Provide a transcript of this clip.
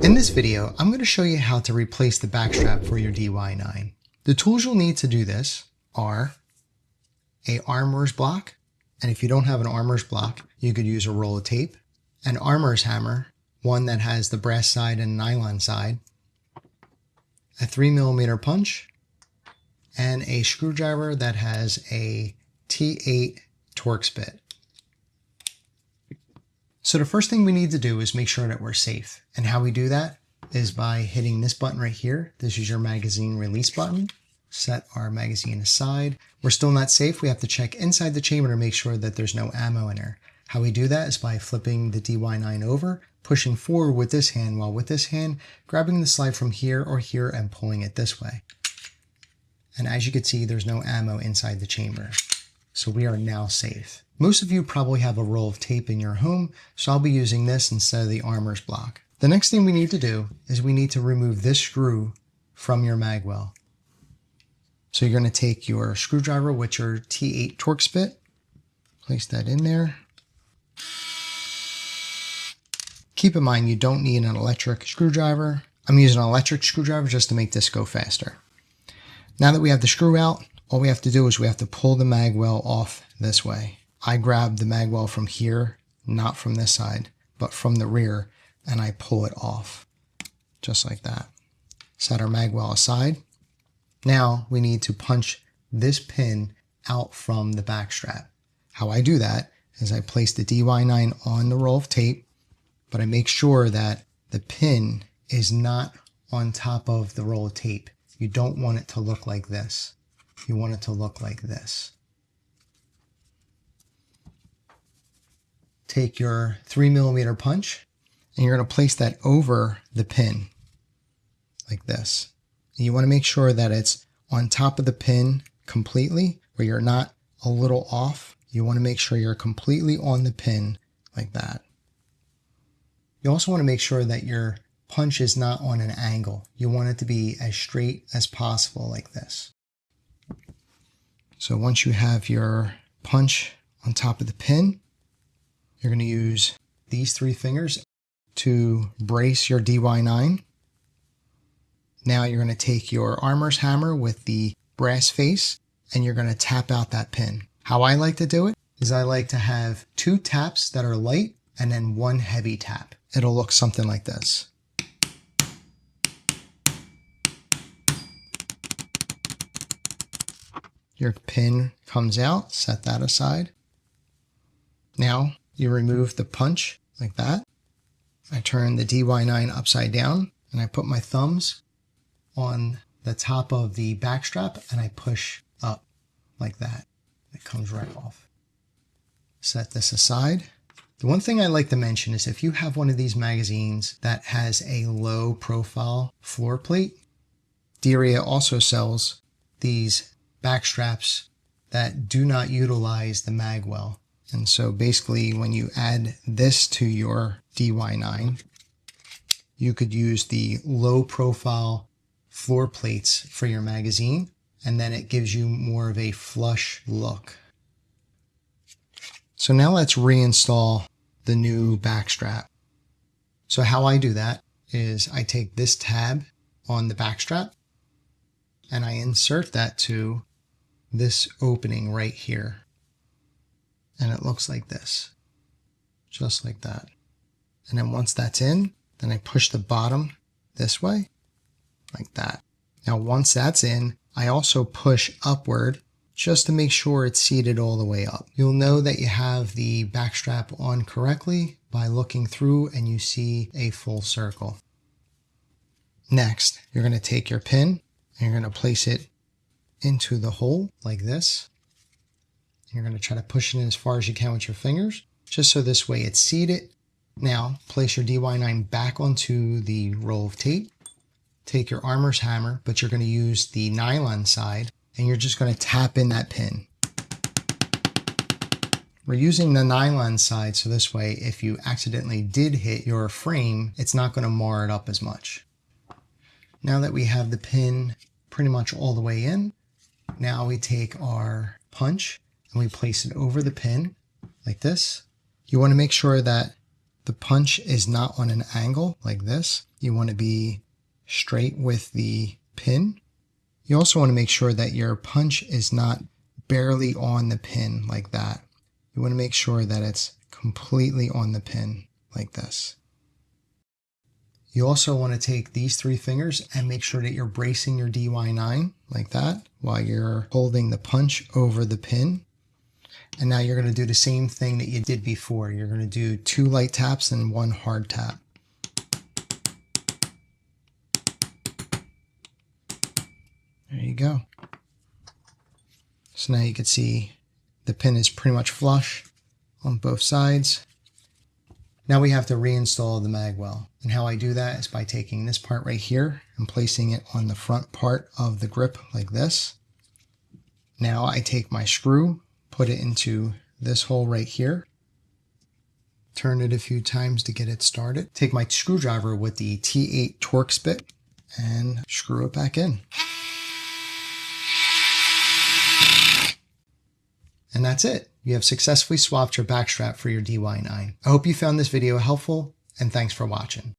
In this video, I'm going to show you how to replace the backstrap for your DY9. The tools you'll need to do this are an armorer's block, and if you don't have an armorer's block, you could use a roll of tape, an armorer's hammer, one that has the brass side and nylon side, a 3mm punch, and a screwdriver that has a T8 Torx bit. So the first thing we need to do is make sure that we're safe. And how we do that is by hitting this button right here. This is your magazine release button. Set our magazine aside. We're still not safe. We have to check inside the chamber to make sure that there's no ammo in there. How we do that is by flipping the DY9 over, pushing forward with this hand, while with this hand, grabbing the slide from here or here and pulling it this way. And as you can see, there's no ammo inside the chamber. So we are now safe. Most of you probably have a roll of tape in your home, so I'll be using this instead of the armorer's block. The next thing we need to do is we need to remove this screw from your magwell. So you're going to take your screwdriver with your T8 Torx bit, place that in there. Keep in mind you don't need an electric screwdriver. I'm using an electric screwdriver just to make this go faster. Now that we have the screw out, all we have to do is we have to pull the magwell off this way. I grab the magwell from here, not from this side, but from the rear, and I pull it off, just like that. Set our magwell aside. Now we need to punch this pin out from the backstrap. How I do that is I place the DY9 on the roll of tape, but I make sure that the pin is not on top of the roll of tape. You don't want it to look like this. You want it to look like this. Take your 3mm punch and you're going to place that over the pin like this. And you want to make sure that it's on top of the pin completely, where you're not a little off. You want to make sure you're completely on the pin like that. You also want to make sure that your punch is not on an angle. You want it to be as straight as possible like this. So once you have your punch on top of the pin, you're going to use these 3 fingers to brace your DY9. Now you're going to take your armorer's hammer with the brass face and you're going to tap out that pin. How I like to do it is I like to have 2 taps that are light and then 1 heavy tap. It'll look something like this. Your pin comes out, set that aside. Now you remove the punch like that. I turn the DY9 upside down and I put my thumbs on the top of the backstrap and I push up like that. It comes right off. Set this aside. The one thing I like to mention is if you have one of these magazines that has a low profile floor plate, Derya also sells these backstraps that do not utilize the magwell. And so basically when you add this to your DY9, you could use the low profile floor plates for your magazine, and then it gives you more of a flush look. So now let's reinstall the new backstrap. So how I do that is I take this tab on the backstrap and I insert that to this opening right here. And it looks like this, just like that. And then once that's in, then I push the bottom this way, like that. Now once that's in, I also push upward just to make sure it's seated all the way up. You'll know that you have the backstrap on correctly by looking through and you see a full circle. Next, you're going to take your pin and you're going to place it into the hole like this. You're going to try to push it in as far as you can with your fingers, just so this way it's seated. Now, place your DY9 back onto the roll of tape. Take your armorer's hammer, but you're going to use the nylon side, and you're just going to tap in that pin. We're using the nylon side, so this way, if you accidentally did hit your frame, it's not going to mar it up as much. Now that we have the pin pretty much all the way in, now we take our punch and we place it over the pin like this. You want to make sure that the punch is not on an angle like this. You want to be straight with the pin. You also want to make sure that your punch is not barely on the pin like that. You want to make sure that it's completely on the pin like this. You also want to take these 3 fingers and make sure that you're bracing your DY9 like that while you're holding the punch over the pin. And now you're going to do the same thing that you did before. You're going to do 2 light taps and 1 hard tap. There you go. So now you can see the pin is pretty much flush on both sides. Now we have to reinstall the Magwell. And how I do that is by taking this part right here and placing it on the front part of the grip like this. Now I take my screw, put it into this hole right here, turn it a few times to get it started, take my screwdriver with the T8 Torx bit and screw it back in. And that's it. You have successfully swapped your backstrap for your DY9. I hope you found this video helpful, and thanks for watching.